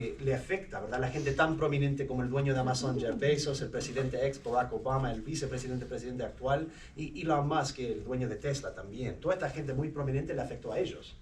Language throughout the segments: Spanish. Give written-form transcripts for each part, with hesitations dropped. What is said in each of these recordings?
le afecta, ¿verdad? La gente tan prominente como el dueño de Amazon, Jeff Bezos, el presidente ex Barack Obama, el presidente actual, y Elon Musk, el dueño de Tesla también. Toda esta gente muy prominente le afectó a ellos.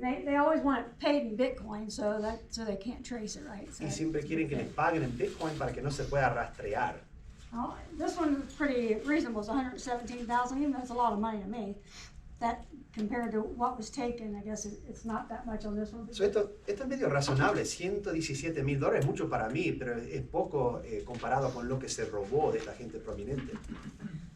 They always want it paid in Bitcoin, so they can't trace it, right? So Y siempre quieren que les paguen en Bitcoin para que no se pueda rastrear. oh, this one is pretty reasonable. It's 117,000, even though it's a lot of money to me. That compared to what was taken, I guess it's not that much on this one. So esto es medio razonable, $117,000, mucho para mí, pero es poco comparado con lo que se robó de esta gente prominente.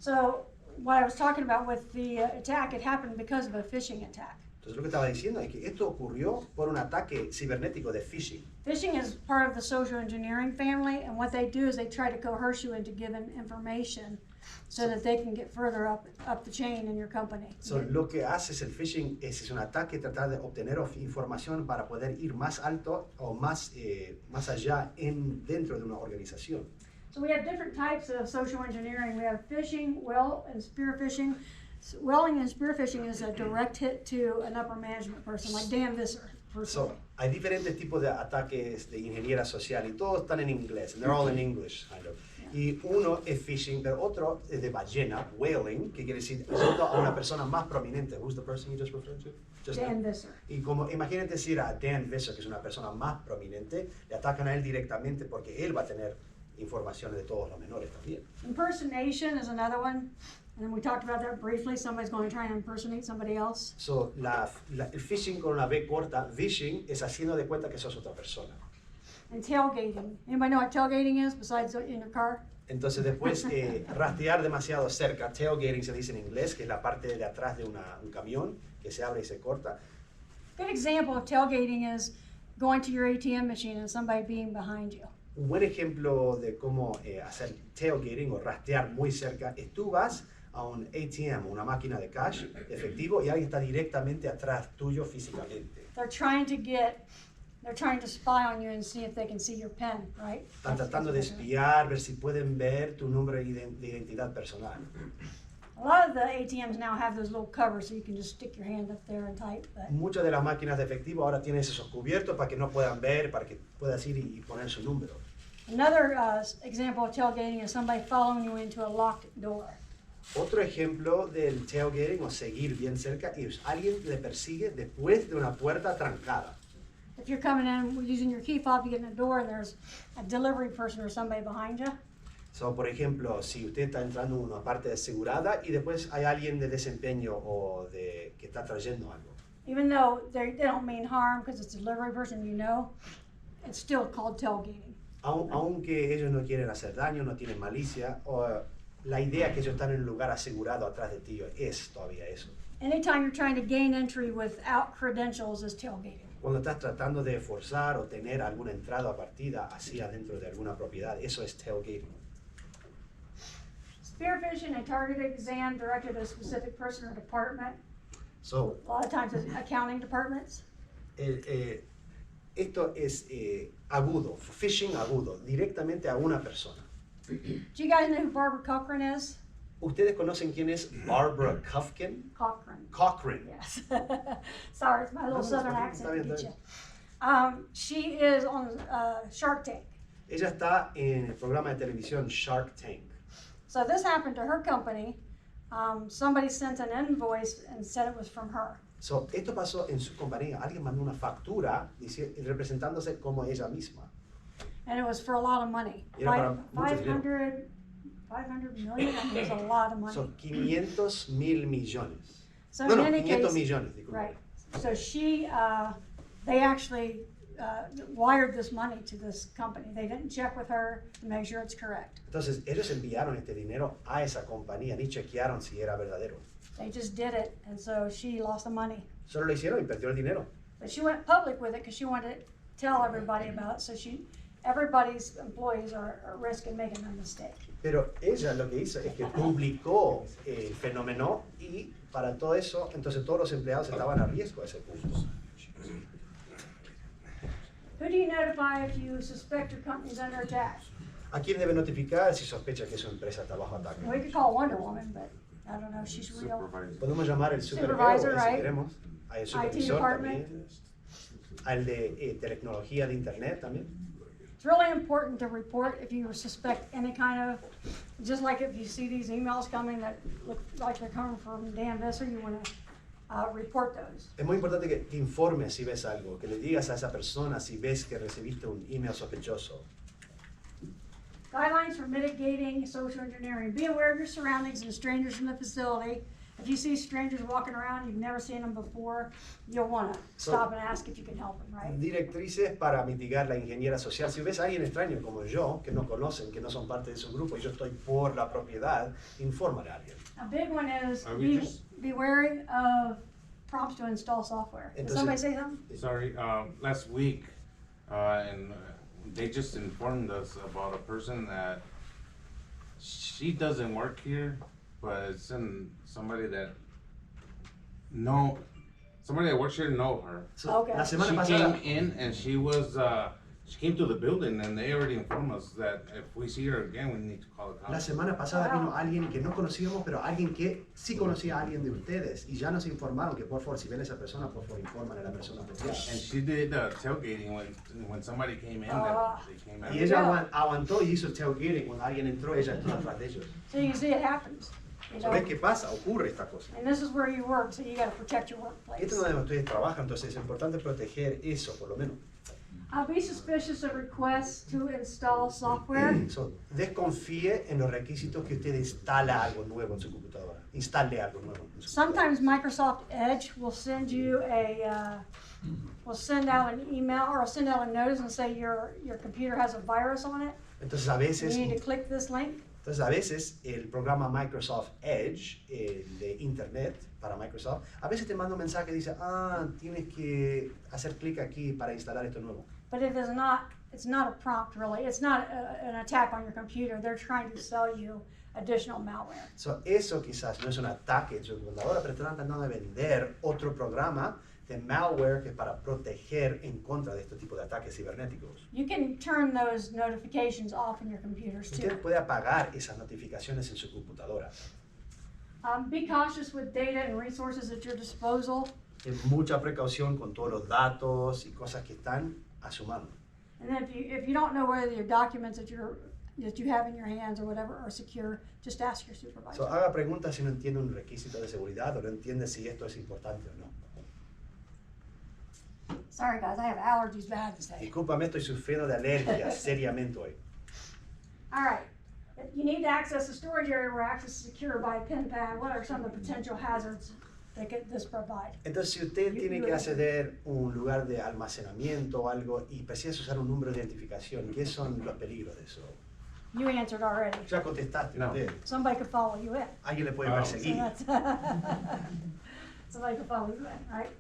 So what I was talking about with the attack, it happened because of a phishing attack. Entonces lo que estaba diciendo es que esto ocurrió por un ataque cibernético de phishing. Phishing is part of the social engineering family, and what they do is they try to coerce you into giving information so that they can get further up the chain in your company. So, lo que hace el phishing es un ataque, tratar de obtener información para poder ir más alto o más allá dentro de una organización. So we have different types of social engineering. We have phishing, well, and spear phishing. Welling and spear phishing is a direct hit to an upper management person, like Dan Visser. So, hay diferentes tipos de ataques de ingeniería social y todos están en inglés. They're all in English, kind of. Y uno es phishing, pero otro es de ballena, whaling, que quiere decir yendo a una persona más prominente. Who's the person you just referred to? Dan Visser. Y como imagínate decir a Dan Visser, que es una persona más prominente, le atacan a él directamente porque él va a tener informaciones de todos los menores también. Impersonation is another one. And then we talked about that briefly. Somebody's going to try and impersonate somebody else. So, el phishing con una B corta, phishing, es haciendo de cuenta que sos otra persona. And tailgating. Anybody know what tailgating is besides in your car? Entonces después rastrear demasiado cerca, tailgating se dice en inglés, que es la parte de atrás de un camión que se abre y se corta. Good example of tailgating is going to your ATM machine and somebody being behind you. Un buen ejemplo de cómo hacer tailgating o rastrear muy cerca es tú vas a un ATM, una máquina de cash efectivo, y alguien está directamente atrás tuyo físicamente. They're trying to spy on you and see if they can see your pen, right? Están tratando de espiar, ver si pueden ver tu número de identidad personal. A lot of the ATMs now have those little covers so you can just stick your hand up there and type. But Muchas de las máquinas de efectivo ahora tienen esos cubiertos para que no puedan ver, para que puedas ir y poner su número. another example of tailgating is somebody following you into a locked door. Otro ejemplo del tailgating o seguir bien cerca es alguien le persigue después de una puerta trancada. If you're coming in using your key fob, you get in the door and there's a delivery person or somebody behind you. So, por ejemplo, si usted está entrando en una parte asegurada y después hay alguien de desempeño o que está trayendo algo. Even though they don't mean harm because it's a delivery person, it's still called tailgating. Aunque ellos no quieren hacer daño, no tienen malicia, la idea que ellos están en un lugar asegurado atrás de ti es todavía eso. Anytime you're trying to gain entry without credentials is tailgating. Cuando estás tratando de forzar o tener alguna entrada o partida así adentro de alguna propiedad, eso es tailgating. Spear phishing, a targeted exam directed at a specific person or department. So, A lot of times it's accounting departments. esto es agudo, phishing agudo, directamente a una persona. Do you guys know who Barbara Cochran is? ¿Ustedes conocen quién es Barbara Cochran? Cochran. Yes. Sorry, it's my little No, southern está bien, accent. está Get bien. you. She is on Shark Tank. Ella está en el programa de televisión Shark Tank. So this happened to her company. Somebody sent an invoice and said it was from her. So, esto pasó en su compañía. Alguien mandó una factura representándose como ella misma. And it was for a lot of money. Y era para mucho 500 million, I think it's a lot of money. Son 500,000 millones. So No, in no, any 500 case, millones, disculpe. right. So they actually wired this money to this company. They didn't check with her to make sure it's correct. Entonces, ellos enviaron este dinero a esa compañía, ni chequearon si era verdadero. They just did it, and so she lost the money. Solo lo hicieron y perdió el dinero. But she went public with it because she wanted to tell everybody about it. So everybody's employees are at risk in making a mistake. Pero ella lo que hizo es que publicó el fenómeno y para todo eso, entonces todos los empleados estaban a riesgo a ese punto. Who do you notify if you suspect your company's under attack? ¿A quién debe notificar si sospecha que su empresa está bajo ataque? We could call Wonder Woman, but I don't know if she's real. Podemos llamar el Supervisor, supervisor, right? si queremos. Hay el IT supervisor department. también. al de tecnología de internet también. It's really important to report if you suspect any kind of, just like if you see these emails coming that look like they're coming from Dan Visser, you want to report those. Es muy importante que informes si ves algo, que le digas a esa persona si ves que recibiste un email sospechoso. Guidelines for mitigating social engineering. Be aware of your surroundings and strangers in the facility. If you see strangers walking around, you've never seen them before, you'll want to stop and ask if you can help them, right? Directrices para mitigar la ingeniería social. Si ves a alguien extraño como yo, que no conocen, que no son parte de su grupo, y yo estoy por la propiedad, infórmale a alguien. A big one is we be wary of prompts to install software. Did somebody say something? Sorry, last week, and they just informed us about a person that she doesn't work here, but it's in somebody that works here know her. So, Okay. La semana She pasada, came in and she came to the building and they already informed us that if we see her again, we need to call the la cops. semana pasada Wow. vino alguien que no conocíamos, pero alguien que sí conocía a alguien de ustedes, y ya nos informaron que por favor, si ven a esa persona, por favor, informen a la persona And apropiada. she did tailgating when somebody came in, that they came Y in. ella Yeah. aguantó y hizo el tailgating. Cuando alguien entró, ella entró atrás de ellos. So you can see it happens. You know? ¿Ves qué pasa? Ocurre esta cosa. And this is where you work, so you got to protect your workplace. Esto es donde ustedes trabajan, entonces es importante proteger eso, por lo menos. Be suspicious of requests to install software. So, desconfíe en los requisitos que usted instala algo nuevo en su computadora. Instale algo nuevo en su Sometimes Microsoft Edge will send you will send out an email or send out a notice and say your computer has a virus on it. Entonces a veces, You need to click this link. el programa Microsoft Edge, de Internet para Microsoft, a veces te manda un mensaje que dice, tienes que hacer clic aquí para instalar esto nuevo. But it's not a prompt really. It's not an attack on your computer. They're trying to sell you additional malware. So, eso quizás no es un ataque en su computadora, pero están tratando de vender otro programa de malware que es para proteger en contra de este tipo de ataques cibernéticos. You can turn those notifications off in your computers too. Usted puede apagar esas notificaciones en su computadora. Be cautious with data and resources at your disposal. Ten mucha precaución con todos los datos y cosas que están a su mano. And then if you don't know whether your documents that you have in your hands or whatever are secure, just ask your supervisor. So, haga preguntas si no entiende un requisito de seguridad o no entiende si esto es importante o no. Sorry guys, I have allergies bad today. Discúlpame, estoy sufriendo de alergias seriamente hoy. All right. You need to access the storage area where access is secure by a pin pad. What are some of the potential hazards that this provide? Entonces, si usted tiene que acceder a un lugar de almacenamiento o algo y precisa usar un número de identificación, ¿qué son los peligros de eso? You answered already. Ya contestaste No. usted. Somebody could follow you in. Alguien le puede Oh. So perseguir. that's somebody could follow you in, right?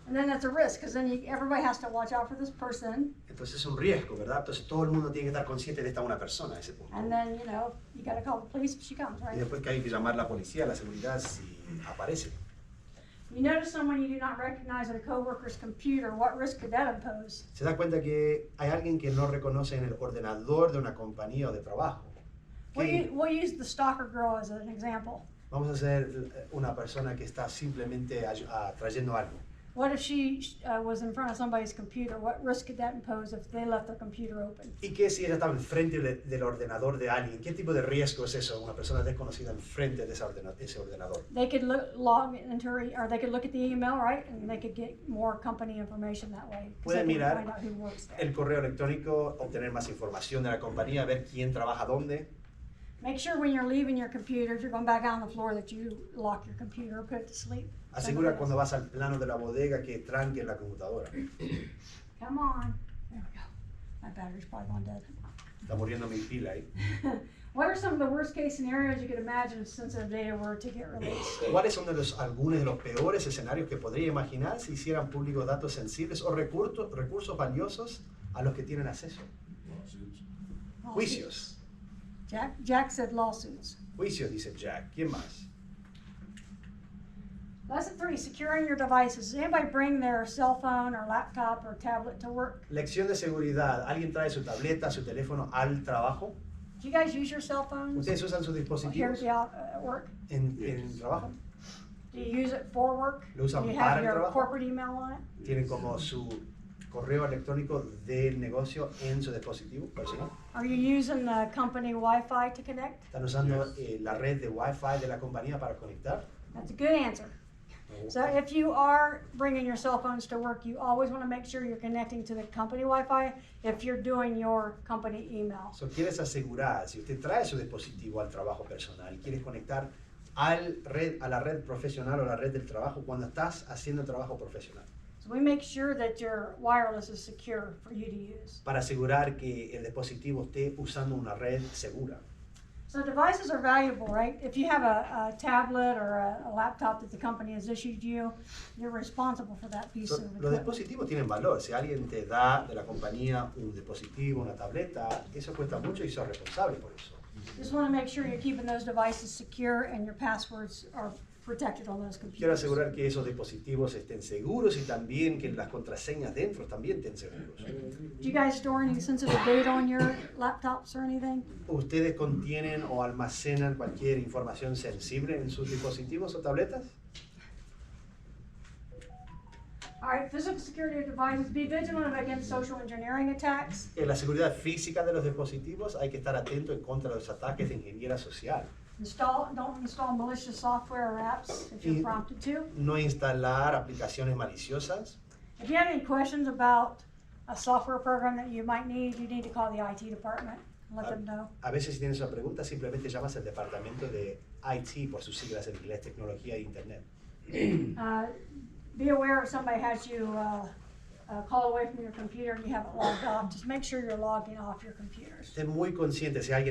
And then that's a risk because then everybody has to watch out for this person. Entonces es un riesgo, ¿verdad? Entonces todo el mundo tiene que estar consciente de esta una persona a ese punto. And then, you got to call the police if she comes, Y right? después que hay que llamar a la policía, a la seguridad si aparece. You notice someone you do not recognize at a coworker's computer, what risk could that impose? Se da cuenta que hay alguien que no reconoce en el ordenador de una compañía o de trabajo. ¿Qué? We'll use the stalker girl as an example. Vamos a hacer una persona que está simplemente trayendo algo. What if she was in front of somebody's computer? What risk could that impose if they left their computer open? ¿Y qué si ella estaba enfrente del ordenador de alguien? ¿Qué tipo de riesgo es eso? Una persona desconocida enfrente de ese ordenador. They could log into her, or they could look at the email, right? And they could get more company information that way. 'Cause Pueden they can mirar find out who works there. el correo electrónico, obtener más información de la compañía, ver quién trabaja dónde. Make sure when you're leaving your computer, if you're going back out on the floor, that you lock your computer or put it to sleep. Asegura cuando vas al plano de la bodega que tranque la computadora. Come on. There we go. My battery's probably gone dead. Está muriendo mi pila ahí. What are some of the worst case scenarios you could imagine if sensitive data were to get released? ¿Cuáles son algunos de los peores escenarios que podría imaginar si hicieran públicos datos sensibles o recursos valiosos a los que tienen acceso? Juicios. Jack said lawsuits. Juicios, dice Jack. ¿Quién más? Lesson 3, securing your devices. Does anybody bring their cell phone or laptop or tablet to work? Lección de seguridad. ¿Alguien trae su tableta, su teléfono al trabajo? Do you guys use your cell phones ¿Ustedes usan sus here dispositivos at work? en el trabajo? Do you use it for work? ¿Lo usan Do you para have el your trabajo? corporate email on it? ¿Tienen como su correo electrónico del negocio en su dispositivo personal? Are you using the company Wi-Fi to connect? ¿Están usando la red de Wi-Fi de la compañía para conectar? That's a good answer. So if you are bringing your cell phones to work, you always want to make sure you're connecting to the company Wi-Fi if you're doing your company email. So, quieres asegurar, si usted trae su dispositivo al trabajo personal y quieres conectar a la red profesional o la red del trabajo cuando estás haciendo trabajo profesional. So we make sure that your wireless is secure for you to use. Para asegurar que el dispositivo esté usando una red segura. So devices are valuable, right? If you have a tablet or a laptop that the company has issued you, you're responsible for that piece So, of los equipment. dispositivos tienen valor. Si alguien te da de la compañía un dispositivo, una tableta, eso cuesta mucho y sos responsable por eso. Just want to make sure you're keeping those devices secure and your passwords are protected on those Quiero computers. asegurar que esos dispositivos estén seguros y también que las contraseñas dentro también estén seguros. Do you guys store any sensitive data on your laptops or anything? ¿Ustedes contienen o almacenan cualquier información sensible en sus dispositivos o tabletas? All right, physical security of devices. Be vigilant against social engineering attacks. En la seguridad física de los dispositivos hay que estar atento en contra de los ataques de ingeniería social. Don't install malicious software or apps if you're Y- prompted to. No instalar aplicaciones maliciosas. If you have any questions about a software program that you might need, you need to call the IT department and let them know. A veces si tienes una pregunta simplemente llamas al departamento de IT por sus siglas en inglés, tecnología e internet. Be aware if somebody has you call away from your computer and you have it logged off. Just make sure you're logging off your computers. Estén muy conscientes si alguien